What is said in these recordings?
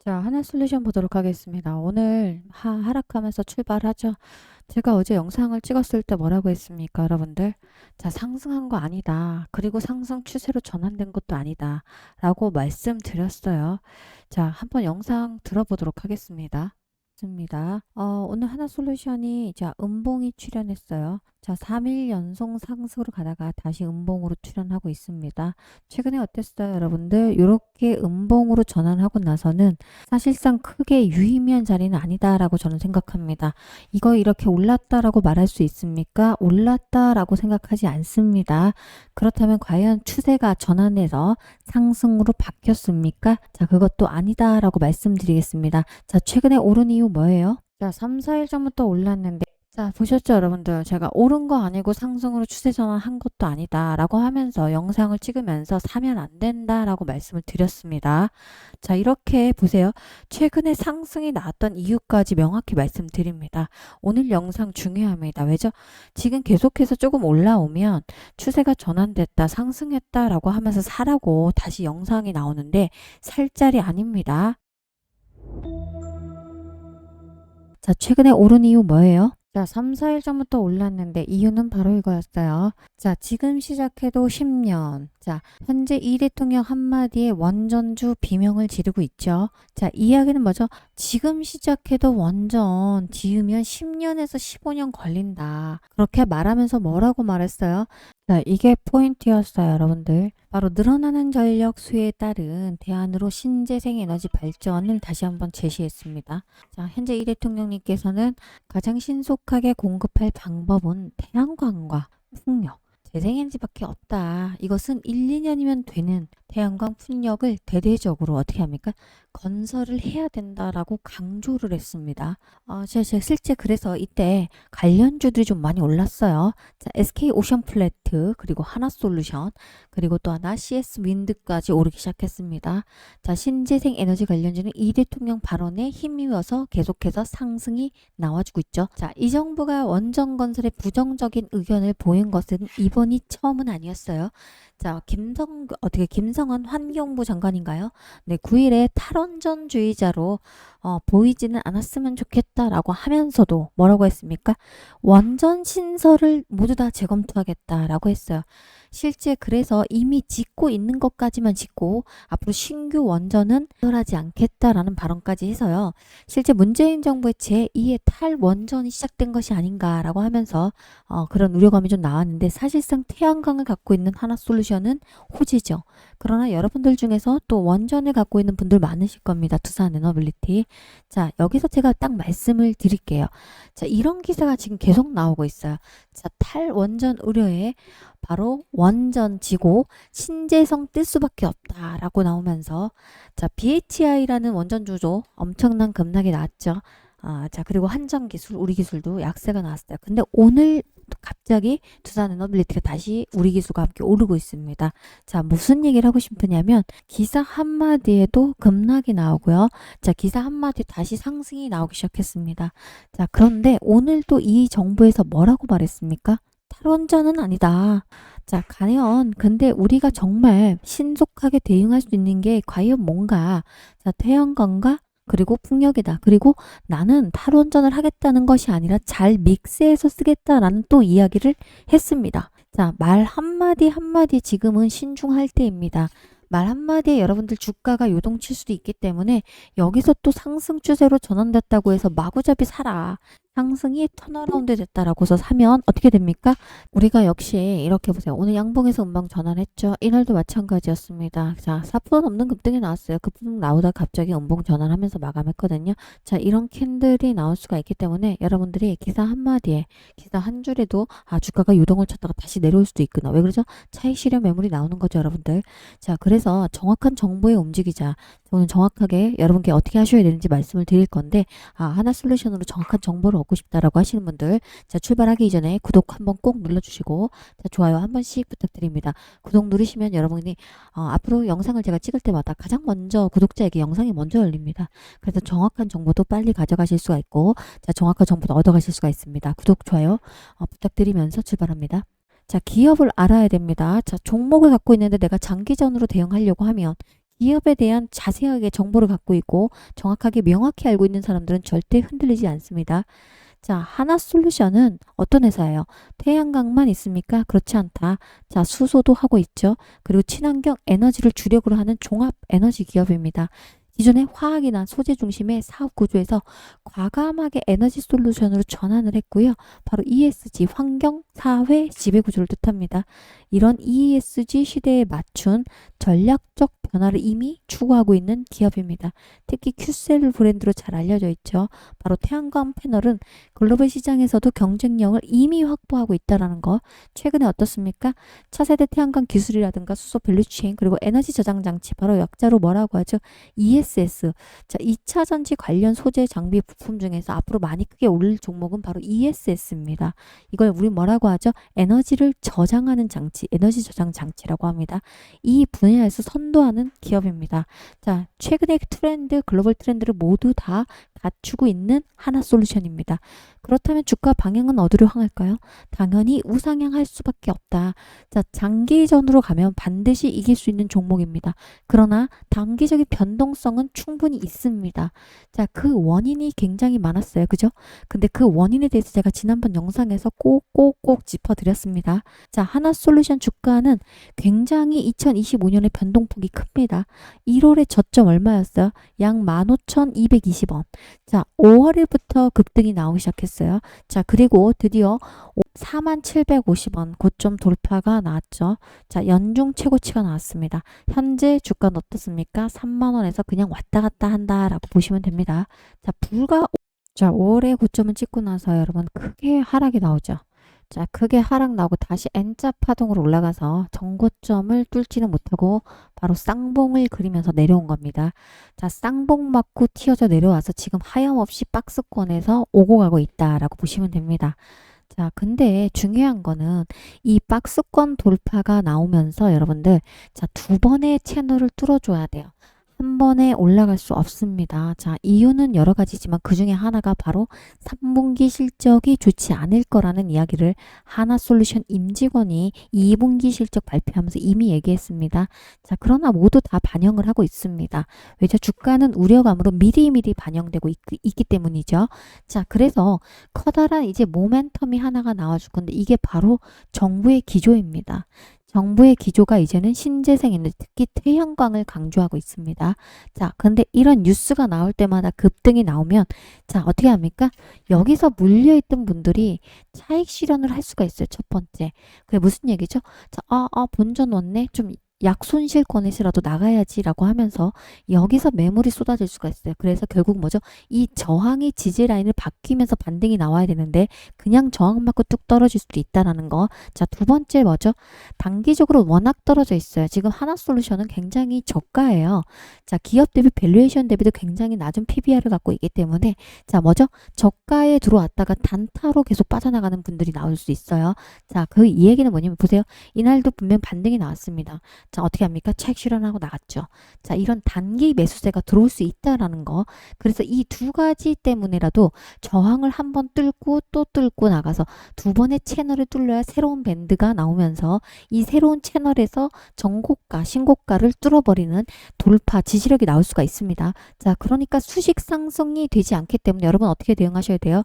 자, 하나 솔루션 보도록 하겠습니다. 오늘 하락하면서 출발하죠. 제가 어제 영상을 찍었을 때 뭐라고 했습니까, 여러분들? 자, 상승한 거 아니다. 그리고 상승 추세로 전환된 것도 아니다. 라고 말씀드렸어요. 자, 한번 영상 들어보도록 하겠습니다. 오늘 하나 솔루션이 음봉이 출현했어요. 자, 3일 연속 상승으로 가다가 다시 음봉으로 출현하고 있습니다. 최근에 어땠어요, 여러분들? 이렇게 음봉으로 전환하고 나서는 사실상 크게 유의미한 자리는 아니다라고 저는 생각합니다. 이거 이렇게 올랐다라고 말할 수 있습니까? 올랐다라고 생각하지 않습니다. 그렇다면 과연 추세가 전환해서 상승으로 바뀌었습니까? 자, 그것도 아니다라고 말씀드리겠습니다. 자, 최근에 오른 이유 뭐예요? 자, 3, 4일 전부터 올랐는데 자, 보셨죠, 여러분들? 제가 오른 거 아니고 상승으로 추세 전환한 것도 아니다 라고 하면서 영상을 찍으면서 사면 안 된다 라고 말씀을 드렸습니다. 자, 이렇게 보세요. 최근에 상승이 나왔던 이유까지 명확히 말씀드립니다. 오늘 영상 중요합니다. 왜죠? 지금 계속해서 조금 올라오면 추세가 전환됐다, 상승했다 라고 하면서 사라고 다시 영상이 나오는데 살 자리 아닙니다. 자, 최근에 오른 이유 뭐예요? 자, 3, 4일 전부터 올랐는데 이유는 바로 이거였어요. 자, 지금 시작해도 10년. 자, 현재 이 대통령 한마디에 원전주 비명을 지르고 있죠. 자, 이야기는 뭐죠? 지금 시작해도 원전 지으면 10년에서 15년 걸린다. 그렇게 말하면서 뭐라고 말했어요? 자, 이게 포인트였어요, 여러분들. 바로 늘어나는 전력 수요에 따른 대안으로 신재생 에너지 발전을 다시 한번 제시했습니다. 자, 현재 이 대통령님께서는 가장 신속하게 공급할 방법은 태양광과 풍력, 재생에너지밖에 없다. 이것은 1, 2년이면 되는 태양광 풍력을 대대적으로 어떻게 합니까? 건설을 해야 된다라고 강조를 했습니다. 제가 실제 그래서 이때 관련주들이 좀 많이 올랐어요. 자, SK 오션 플래트, 그리고 하나솔루션, 그리고 또 하나 CS 윈드까지 오르기 시작했습니다. 자, 신재생 에너지 관련주는 이 대통령 발언에 힘입어서 계속해서 상승이 나와주고 있죠. 자, 이 정부가 원전 건설에 부정적인 의견을 보인 것은 이번이 처음은 아니었어요. 자, 김성원 환경부 장관인가요? 네, 9일에 탈원전주의자로 보이지는 않았으면 좋겠다라고 하면서도 뭐라고 했습니까? 원전 신설을 모두 다 재검토하겠다라고 했어요. 실제 그래서 이미 짓고 있는 것까지만 짓고 앞으로 신규 원전은 건설하지 않겠다라는 발언까지 해서요. 실제 문재인 정부의 제2의 탈원전이 시작된 것이 아닌가라고 하면서 그런 우려감이 좀 나왔는데 사실상 태양광을 갖고 있는 하나솔루션은 호재죠. 그러나 여러분들 중에서 또 원전을 갖고 있는 분들 많으실 겁니다. 두산 에너빌리티. 자, 여기서 제가 딱 말씀을 드릴게요. 자, 이런 기사가 지금 계속 나오고 있어요. 자, 탈원전 우려에 바로 원전 지고 신재생 뜰 수밖에 없다라고 나오면서 자, BHI라는 원전 주조 엄청난 급락이 나왔죠. 자, 그리고 한정 기술, 우리 기술도 약세가 나왔어요. 근데 오늘 갑자기 두산 에너빌리티가 다시 우리 기술과 함께 오르고 있습니다. 자, 무슨 얘기를 하고 싶으냐면 기사 한마디에도 급락이 나오고요. 자, 기사 한마디에 다시 상승이 나오기 시작했습니다. 자, 그런데 오늘 또 이 정부에서 뭐라고 말했습니까? 탈원전은 아니다. 자, 과연 근데 우리가 정말 신속하게 대응할 수 있는 게 과연 뭔가? 자, 태양광과 그리고 풍력이다. 그리고 나는 탈원전을 하겠다는 것이 아니라 잘 믹스해서 쓰겠다라는 또 이야기를 했습니다. 자, 말 한마디 한마디 지금은 신중할 때입니다. 말 한마디에 여러분들 주가가 요동칠 수도 있기 때문에 여기서 또 상승 추세로 전환됐다고 해서 마구잡이 사라. 상승이 턴어라운드 됐다라고서 사면 어떻게 됩니까? 우리가 역시 이렇게 보세요. 오늘 양봉에서 음봉 전환했죠. 이날도 마찬가지였습니다. 자, 4% 넘는 급등이 나왔어요. 급등 나오다 갑자기 음봉 전환하면서 마감했거든요. 자, 이런 캔들이 나올 수가 있기 때문에 여러분들이 기사 한마디에 기사 한 줄에도 주가가 유동을 쳤다가 다시 내려올 수도 있구나. 왜 그러죠? 차익 실현 매물이 나오는 거죠, 여러분들. 자, 그래서 정확한 정보에 움직이자. 저는 정확하게 여러분께 어떻게 하셔야 되는지 말씀을 드릴 건데 하나솔루션으로 정확한 정보를 얻고 싶다라고 하시는 분들 자, 출발하기 이전에 구독 한번 꼭 눌러주시고 자, 좋아요 한 번씩 부탁드립니다. 구독 누르시면 여러분이 앞으로 영상을 제가 찍을 때마다 가장 먼저 구독자에게 영상이 먼저 열립니다. 그래서 정확한 정보도 빨리 가져가실 수가 있고 자, 정확한 정보도 얻어가실 수가 있습니다. 구독, 좋아요 부탁드리면서 출발합니다. 자, 기업을 알아야 됩니다. 자, 종목을 갖고 있는데 내가 장기전으로 대응하려고 하면 기업에 대한 자세하게 정보를 갖고 있고 정확하게 명확히 알고 있는 사람들은 절대 흔들리지 않습니다. 자, 하나솔루션은 어떤 회사예요? 태양광만 있습니까? 그렇지 않다. 자, 수소도 하고 있죠. 그리고 친환경 에너지를 주력으로 하는 종합 에너지 기업입니다. 기존의 화학이나 소재 중심의 사업 구조에서 과감하게 에너지 솔루션으로 전환을 했고요. 바로 ESG, 환경, 사회, 지배 구조를 뜻합니다. 이런 ESG 시대에 맞춘 전략적 변화를 이미 추구하고 있는 기업입니다. 특히 큐셀 브랜드로 잘 알려져 있죠. 바로 태양광 패널은 글로벌 시장에서도 경쟁력을 이미 확보하고 있다는 거. 최근에 어떻습니까? 차세대 태양광 기술이라든가 수소 밸류체인 그리고 에너지 저장 장치 바로 약자로 뭐라고 하죠? ESS. 자, 2차 전지 관련 소재 장비 부품 중에서 앞으로 많이 크게 오를 종목은 바로 ESS입니다. 이걸 우리 뭐라고 하죠? 에너지를 저장하는 장치, 에너지 저장 장치라고 합니다. 이 분야에서 선도하는 기업입니다. 자, 최근의 트렌드, 글로벌 트렌드를 모두 다 갖추고 있는 하나솔루션입니다. 그렇다면 주가 방향은 어디로 향할까요? 당연히 우상향할 수밖에 없다. 자, 장기전으로 가면 반드시 이길 수 있는 종목입니다. 그러나 단기적인 변동성은 충분히 있습니다. 자, 그 원인이 굉장히 많았어요. 그죠? 근데 그 원인에 대해서 제가 지난번 영상에서 꼭꼭꼭 짚어드렸습니다. 자, 하나솔루션 주가는 굉장히 2025년에 변동폭이 큽니다. 1월에 저점 얼마였어요? 약 15,220원. 자, 5월부터 급등이 나오기 시작했어요. 자, 그리고 드디어 4750원 고점 돌파가 나왔죠. 자, 연중 최고치가 나왔습니다. 현재 주가는 어떻습니까? 3만원에서 그냥 왔다 갔다 한다라고 보시면 됩니다. 자, 5월에 고점을 찍고 나서 여러분 크게 하락이 나오죠. 자, 크게 하락 나오고 다시 N자 파동으로 올라가서 정고점을 뚫지는 못하고 바로 쌍봉을 그리면서 내려온 겁니다. 자, 쌍봉 맞고 튀어져 내려와서 지금 하염없이 박스권에서 오고 가고 있다라고 보시면 됩니다. 자, 근데 중요한 거는 이 박스권 돌파가 나오면서 여러분들 자, 두 번의 채널을 뚫어줘야 돼요. 한 번에 올라갈 수 없습니다. 자, 이유는 여러 가지지만 그 중에 하나가 바로 3분기 실적이 좋지 않을 거라는 이야기를 하나솔루션 임직원이 2분기 실적 발표하면서 이미 얘기했습니다. 자, 그러나 모두 다 반영을 하고 있습니다. 왜죠? 주가는 우려감으로 미리미리 반영되고 있기 때문이죠. 자, 그래서 커다란 이제 모멘텀이 하나가 나와줄 건데 이게 바로 정부의 기조입니다. 정부의 기조가 이제는 신재생 에너지, 특히 태양광을 강조하고 있습니다. 자, 근데 이런 뉴스가 나올 때마다 급등이 나오면 자, 어떻게 합니까? 여기서 물려있던 분들이 차익 실현을 할 수가 있어요. 첫 번째. 그게 무슨 얘기죠? 자, 본전 왔네. 좀 약손실권에서라도 나가야지라고 하면서 여기서 매물이 쏟아질 수가 있어요. 그래서 결국 뭐죠? 이 저항이 지지 라인을 바뀌면서 반등이 나와야 되는데 그냥 저항 맞고 뚝 떨어질 수도 있다라는 거. 자, 두 번째 뭐죠? 단기적으로 워낙 떨어져 있어요. 지금 하나솔루션은 굉장히 저가예요. 자, 기업 대비 밸류에이션 대비도 굉장히 낮은 PBR을 갖고 있기 때문에 자, 뭐죠? 저가에 들어왔다가 단타로 계속 빠져나가는 분들이 나올 수 있어요. 자, 그 이 얘기는 뭐냐면 보세요. 이날도 분명 반등이 나왔습니다. 자, 어떻게 합니까? 차익 실현하고 나갔죠. 자, 이런 단기 매수세가 들어올 수 있다라는 거. 그래서 이 두 가지 때문에라도 저항을 한번 뚫고 또 뚫고 나가서 두 번의 채널을 뚫려야 새로운 밴드가 나오면서 이 새로운 채널에서 정고가, 신고가를 뚫어버리는 돌파, 지지력이 나올 수가 있습니다. 자, 그러니까 수식 상승이 되지 않기 때문에 여러분 어떻게 대응하셔야 돼요?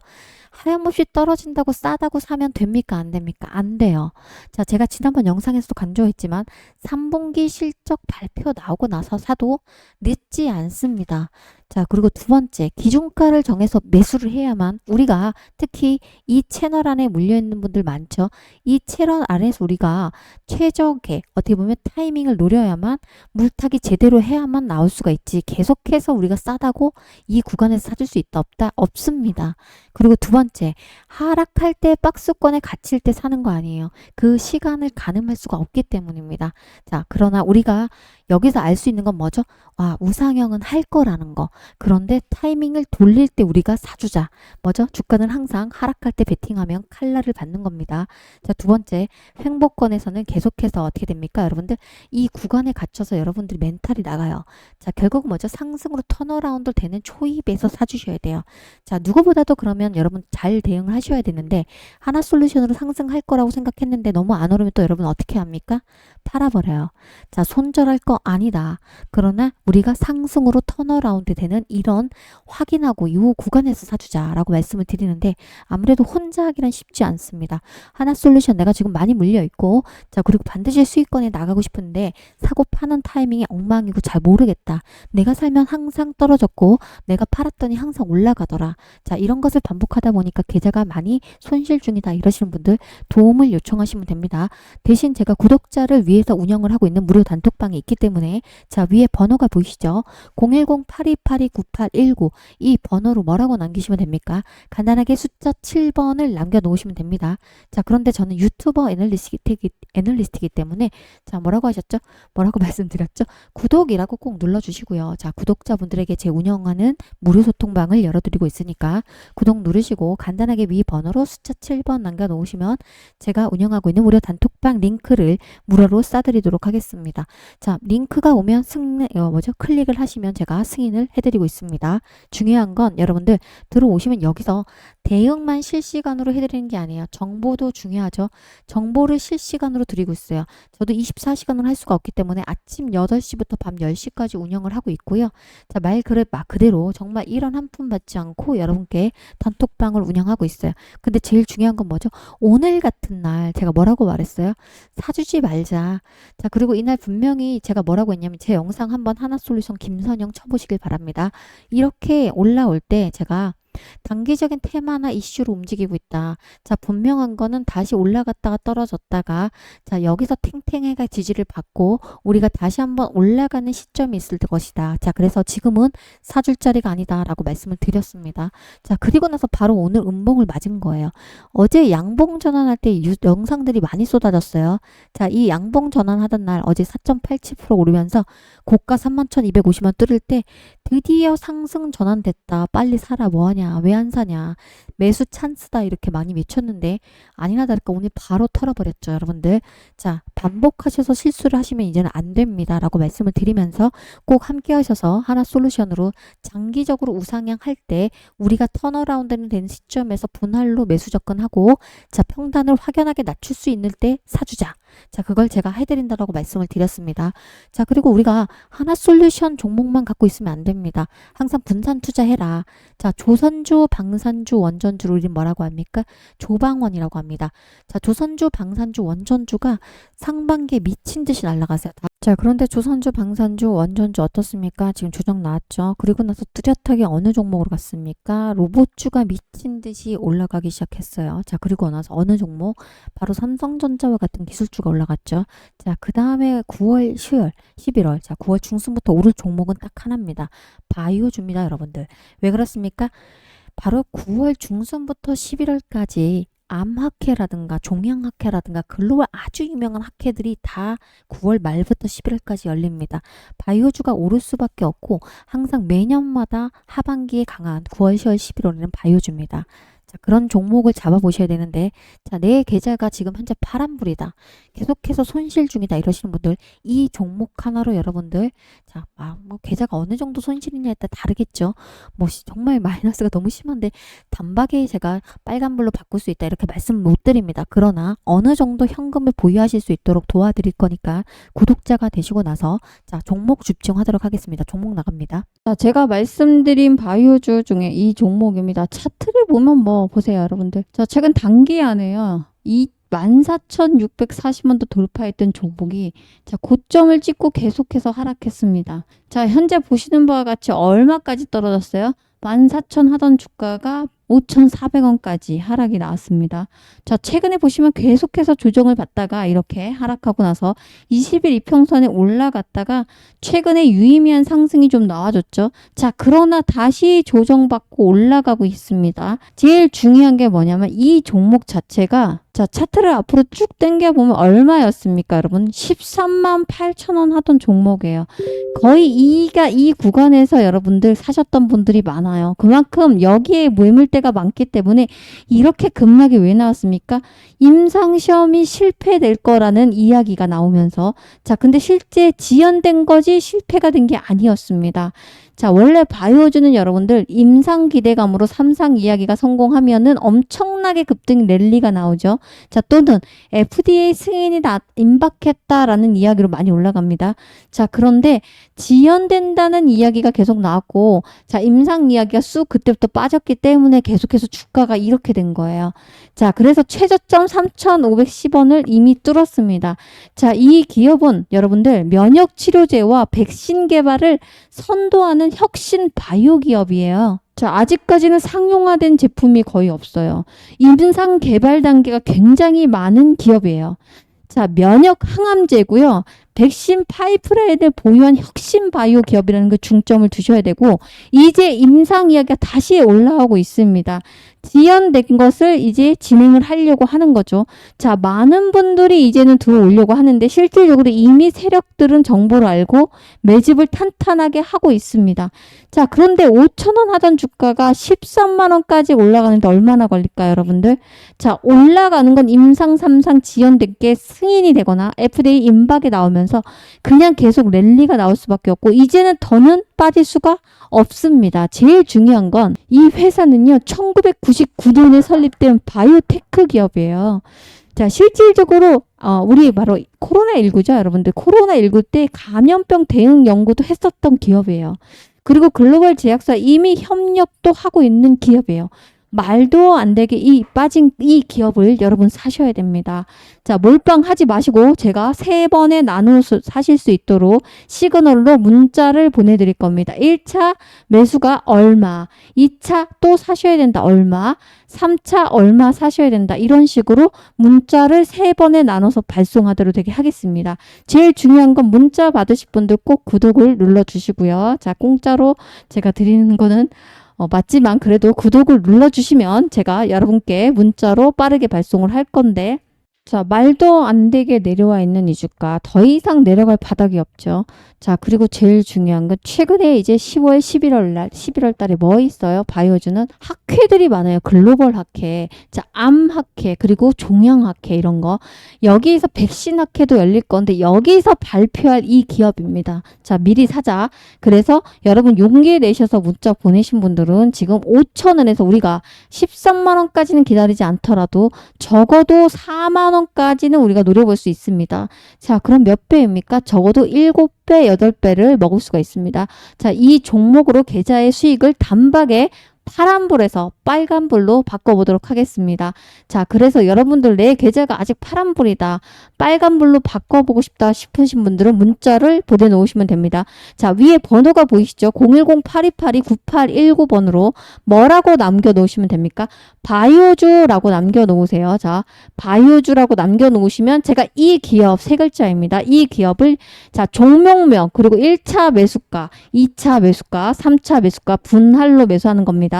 하염없이 떨어진다고 싸다고 사면 됩니까? 안 됩니까? 안 돼요. 자, 제가 지난번 영상에서도 강조했지만 3분기 실적 발표 나오고 나서 사도 늦지 않습니다. 자, 그리고 두 번째, 기준가를 정해서 매수를 해야만 우리가 특히 이 채널 안에 물려있는 분들 많죠. 이 채널 안에서 우리가 최적의 어떻게 보면 타이밍을 노려야만 물타기 제대로 해야만 나올 수가 있지. 계속해서 우리가 싸다고 이 구간에서 사줄 수 있다 없다? 없습니다. 그리고 두 번째, 하락할 때 박스권에 갇힐 때 사는 거 아니에요. 그 시간을 가늠할 수가 없기 때문입니다. 자, 그러나 우리가 여기서 알 수 있는 건 뭐죠? 와, 우상향은 할 거라는 거. 그런데 타이밍을 돌릴 때 우리가 사주자. 뭐죠? 주가는 항상 하락할 때 베팅하면 칼날을 받는 겁니다. 자, 두 번째, 횡보권에서는 계속해서 어떻게 됩니까? 여러분들 이 구간에 갇혀서 여러분들이 멘탈이 나가요. 자, 결국 뭐죠? 상승으로 턴어라운드 되는 초입에서 사주셔야 돼요. 자, 누구보다도 그러면 여러분 잘 대응을 하셔야 되는데 하나솔루션으로 상승할 거라고 생각했는데 너무 안 오르면 또 여러분 어떻게 합니까? 팔아버려요. 자, 손절할 거 거 아니다. 그러나 우리가 상승으로 턴어라운드 되는 이런 확인하고 이 구간에서 사주자라고 말씀을 드리는데 아무래도 혼자 하기는 쉽지 않습니다. 하나솔루션 내가 지금 많이 물려있고 자 그리고 반드시 수익권에 나가고 싶은데 사고 파는 타이밍이 엉망이고 잘 모르겠다. 내가 살면 항상 떨어졌고 내가 팔았더니 항상 올라가더라. 자 이런 것을 반복하다 보니까 계좌가 많이 손실 중이다 이러시는 분들 도움을 요청하시면 됩니다. 대신 제가 구독자를 위해서 운영을 하고 있는 무료 단톡방이 있기 때문에 자 위에 번호가 보이시죠? 010-8282-9819 이 번호로 뭐라고 남기시면 됩니까? 간단하게 숫자 7번을 남겨놓으시면 됩니다. 자 그런데 저는 유튜버 애널리스트이기 때문에 자 뭐라고 하셨죠? 뭐라고 말씀드렸죠? 구독이라고 꼭 눌러주시고요. 자 구독자분들에게 제 운영하는 무료 소통방을 열어드리고 있으니까 구독 누르시고 간단하게 위 번호로 숫자 7번 남겨놓으시면 제가 운영하고 있는 무료 단톡방 링크를 무료로 싸드리도록 하겠습니다. 자 링크가 오면 클릭을 하시면 제가 승인을 해드리고 있습니다. 중요한 건 여러분들 들어오시면 여기서 대응만 실시간으로 해드리는 게 아니에요. 정보도 중요하죠. 정보를 실시간으로 드리고 있어요. 저도 24시간을 할 수가 없기 때문에 아침 8시부터 밤 10시까지 운영을 하고 있고요. 자, 말 그대로 정말 이런 한 푼 받지 않고 여러분께 단톡방을 운영하고 있어요. 근데 제일 중요한 건 뭐죠? 오늘 같은 날 제가 뭐라고 말했어요? 사주지 말자. 자, 그리고 이날 분명히 제가 뭐라고 했냐면 제 영상 한번 하나솔루션 김선영 쳐보시길 바랍니다. 이렇게 올라올 때 제가 단기적인 테마나 이슈로 움직이고 있다. 자, 분명한 거는 다시 올라갔다가 떨어졌다가 자, 여기서 탱탱해가 지지를 받고 우리가 다시 한번 올라가는 시점이 있을 것이다. 자, 그래서 지금은 사줄 자리가 아니다 라고 말씀을 드렸습니다. 자, 그리고 나서 바로 오늘 음봉을 맞은 거예요. 어제 양봉 전환할 때 영상들이 많이 쏟아졌어요. 자, 이 양봉 전환하던 날 어제 4.87% 오르면서 고가 31,250원 뚫을 때 드디어 상승 전환됐다. 빨리 사라. 뭐하냐. 왜 안 사냐. 매수 찬스다. 이렇게 많이 외쳤는데 아니나 다를까 오늘 바로 털어버렸죠. 여러분들. 자, 반복하셔서 실수를 하시면 이제는 안 됩니다. 라고 말씀을 드리면서 꼭 함께 하셔서 하나솔루션으로 장기적으로 우상향 할 때 우리가 턴어라운드는 되는 시점에서 분할로 매수 접근하고 자, 평단을 확연하게 낮출 수 있는 때 사주자. 자, 그걸 제가 해드린다라고 말씀을 드렸습니다. 자, 그리고 우리가 하나솔루션 종목만 갖고 있으면 안 됩니다. 항상 분산 투자해라. 자, 조선주, 방산주, 원전주를 우리 뭐라고 합니까? 조방원이라고 합니다. 자, 조선주, 방산주, 원전주가 상반기에 미친 듯이 날아가세요. 자, 그런데 조선주, 방산주, 원전주 어떻습니까? 지금 조정 나왔죠. 그리고 나서 뚜렷하게 어느 종목으로 갔습니까? 로봇주가 미친 듯이 올라가기 시작했어요. 자, 그리고 나서 어느 종목? 바로 삼성전자와 같은 기술주가 올라갔죠. 자, 그 다음에 9월, 10월, 11월. 자, 9월 중순부터 오를 종목은 딱 하나입니다. 바이오주입니다, 여러분들. 왜 그렇습니까? 바로 9월 중순부터 11월까지 암학회라든가 종양학회라든가 글로벌 아주 유명한 학회들이 다 9월 말부터 11월까지 열립니다. 바이오주가 오를 수밖에 없고 항상 매년마다 하반기에 강한 9월, 10월, 11월에는 바이오주입니다. 자, 그런 종목을 잡아보셔야 되는데 자, 내 계좌가 지금 현재 파란불이다. 계속해서 손실 중이다 이러시는 분들 이 종목 하나로 여러분들 자, 뭐 계좌가 어느 정도 손실이냐에 따라 다르겠죠. 뭐 정말 마이너스가 너무 심한데 단박에 제가 빨간불로 바꿀 수 있다 이렇게 말씀 못 드립니다. 그러나 어느 정도 현금을 보유하실 수 있도록 도와드릴 거니까 구독자가 되시고 나서 자, 종목 집중하도록 하겠습니다. 종목 나갑니다. 자, 제가 말씀드린 바이오주 중에 이 종목입니다. 차트를 보면 뭐 보세요, 여러분들. 자, 최근 단기안에요. 이 14,640원도 돌파했던 종목이 자, 고점을 찍고 계속해서 하락했습니다. 자, 현재 보시는 바와 같이 얼마까지 떨어졌어요? 14,000 하던 주가가 5,400원까지 하락이 나왔습니다. 자, 최근에 보시면 계속해서 조정을 받다가 이렇게 하락하고 나서 20일 이평선에 올라갔다가 최근에 유의미한 상승이 좀 나와줬죠. 자, 그러나 다시 조정받고 올라가고 있습니다. 제일 중요한 게 뭐냐면 이 종목 자체가 자, 차트를 앞으로 쭉 당겨보면 얼마였습니까, 여러분? 13만 8천원 하던 종목이에요. 거의 이 구간에서 여러분들 사셨던 분들이 많아요. 그만큼 여기에 매물대가 많기 때문에 이렇게 급락이 왜 나왔습니까? 임상시험이 실패될 거라는 이야기가 나오면서 자, 근데 실제 지연된 거지 실패가 된 게 아니었습니다. 자, 원래 바이오주는 여러분들 임상 기대감으로 3상 이야기가 성공하면은 엄청나게 급등 랠리가 나오죠. 자, 또는 FDA 승인이 임박했다라는 이야기로 많이 올라갑니다. 자, 그런데 지연된다는 이야기가 계속 나왔고, 자, 임상 이야기가 쑥 그때부터 빠졌기 때문에 계속해서 주가가 이렇게 된 거예요. 자, 그래서 최저점 3,510원을 이미 뚫었습니다. 자, 이 기업은 여러분들 면역 치료제와 백신 개발을 선도하는 혁신 바이오 기업이에요. 자, 아직까지는 상용화된 제품이 거의 없어요. 임상 개발 단계가 굉장히 많은 기업이에요. 자, 면역 항암제고요. 백신 파이프라인을 보유한 혁신 바이오 기업이라는 그 중점을 두셔야 되고, 이제 임상 이야기가 다시 올라오고 있습니다. 지연된 것을 이제 진행을 하려고 하는 거죠. 자, 많은 분들이 이제는 들어오려고 하는데 실질적으로 이미 세력들은 정보를 알고 매집을 탄탄하게 하고 있습니다. 자, 그런데 5,000원 하던 주가가 13만 원까지 올라가는데 얼마나 걸릴까요, 여러분들? 자, 올라가는 건 임상 3상 지연된 게 승인이 되거나 FDA 임박에 나오면서 그냥 계속 랠리가 나올 수밖에 없고, 이제는 더는 빠질 수가 없습니다. 제일 중요한 건 이 회사는요, 1999년에 설립된 바이오테크 기업이에요. 자, 실질적으로 우리 바로 코로나19죠, 여러분들. 코로나19 때 감염병 대응 연구도 했었던 기업이에요. 그리고 글로벌 제약사 이미 협력도 하고 있는 기업이에요. 말도 안 되게 빠진 이 기업을 여러분 사셔야 됩니다. 자, 몰빵하지 마시고 제가 3번에 나눠서 사실 수 있도록 시그널로 문자를 보내드릴 겁니다. 1차 매수가 얼마, 2차 또 사셔야 된다 얼마, 3차 얼마 사셔야 된다, 이런 식으로 문자를 3번에 나눠서 발송하도록 되게 하겠습니다. 제일 중요한 건 문자 받으실 분들 꼭 구독을 눌러주시고요. 자, 공짜로 제가 드리는 거는 맞지만 그래도 구독을 눌러주시면 제가 여러분께 문자로 빠르게 발송을 할 건데, 자, 말도 안 되게 내려와 있는 이 주가 더 이상 내려갈 바닥이 없죠. 자, 그리고 제일 중요한 건 최근에 이제 10월, 11월 달에 뭐 있어요? 바이오주는 학회들이 많아요. 글로벌 학회, 자, 암 학회, 그리고 종양 학회, 이런 거. 여기에서 백신 학회도 열릴 건데 여기서 발표할 이 기업입니다. 자, 미리 사자. 그래서 여러분 용기 내셔서 문자 보내신 분들은 지금 5,000원에서 우리가 13만 원까지는 기다리지 않더라도 적어도 4만 원까지는 우리가 노려볼 수 있습니다. 자, 그럼 몇 배입니까? 적어도 7배, 8배를 먹을 수가 있습니다. 자, 이 종목으로 계좌의 수익을 단박에 파란불에서 빨간불로 바꿔보도록 하겠습니다. 자, 그래서 여러분들 내 계좌가 아직 파란불이다, 빨간불로 바꿔보고 싶다 싶으신 분들은 문자를 보내놓으시면 됩니다. 자, 위에 번호가 보이시죠? 010-8282-9819번으로 뭐라고 남겨놓으시면 됩니까? 바이오주라고 남겨놓으세요. 자, 바이오주라고 남겨놓으시면 제가 이 기업 3글자입니다. 이 기업을 자, 종목명, 그리고 1차 매수가, 2차 매수가, 3차 매수가 분할로 매수하는 겁니다.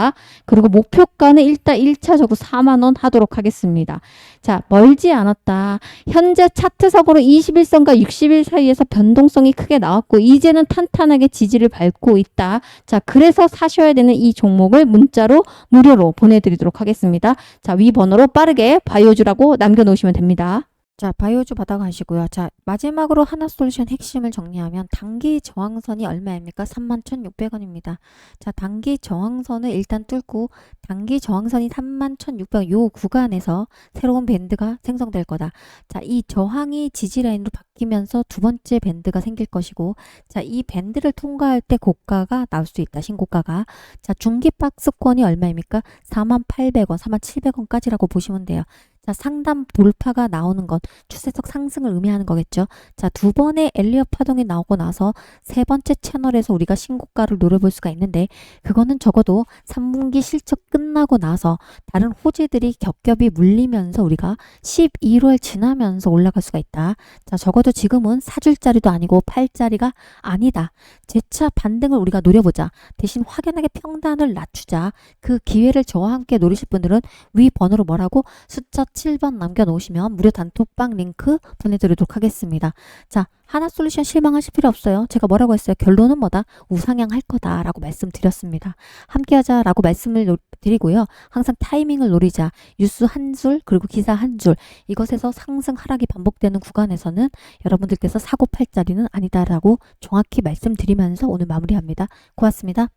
그리고 목표가는 일단 1차적으로 4만 원 하도록 하겠습니다. 자, 멀지 않았다. 현재 차트석으로 21선과 60일 사이에서 변동성이 크게 나왔고 이제는 탄탄하게 지지를 밟고 있다. 자, 그래서 사셔야 되는 이 종목을 문자로 무료로 보내드리도록 하겠습니다. 자, 위 번호로 빠르게 바이오주라고 남겨놓으시면 됩니다. 자, 바이오주 받아가시고요. 자, 마지막으로 하나솔루션 핵심을 정리하면 단기 저항선이 얼마입니까? 31,600원입니다. 자, 단기 저항선을 일단 뚫고 단기 저항선이 31,600원 요 구간에서 새로운 밴드가 생성될 거다. 자, 이 저항이 지지라인으로 바뀌면서 두 번째 밴드가 생길 것이고, 자, 이 밴드를 통과할 때 고가가 나올 수 있다. 신고가가. 자, 중기 박스권이 얼마입니까? 48,000원, 47,000원까지라고 보시면 돼요. 자, 상단 돌파가 나오는 건 추세적 상승을 의미하는 거겠죠. 자, 두 번의 엘리엇 파동이 나오고 나서 세 번째 채널에서 우리가 신고가를 노려볼 수가 있는데, 그거는 적어도 3분기 실적 끝나고 나서 다른 호재들이 겹겹이 물리면서 우리가 11월 지나면서 올라갈 수가 있다. 자, 적어도 지금은 4줄짜리도 아니고 8짜리가 아니다. 재차 반등을 우리가 노려보자. 대신 확연하게 평단을 낮추자. 그 기회를 저와 함께 노리실 분들은 위 번호로 뭐라고? 숫자 7번 남겨놓으시면 무료 단톡방 링크 보내드리도록 하겠습니다. 자, 하나솔루션 실망하실 필요 없어요. 제가 뭐라고 했어요? 결론은 뭐다? 우상향할 거다라고 말씀드렸습니다. 함께하자라고 말씀을 드리고요. 항상 타이밍을 노리자. 뉴스 한 줄 그리고 기사 한 줄 이것에서 상승 하락이 반복되는 구간에서는 여러분들께서 사고 팔 자리는 아니다라고 정확히 말씀드리면서 오늘 마무리합니다. 고맙습니다.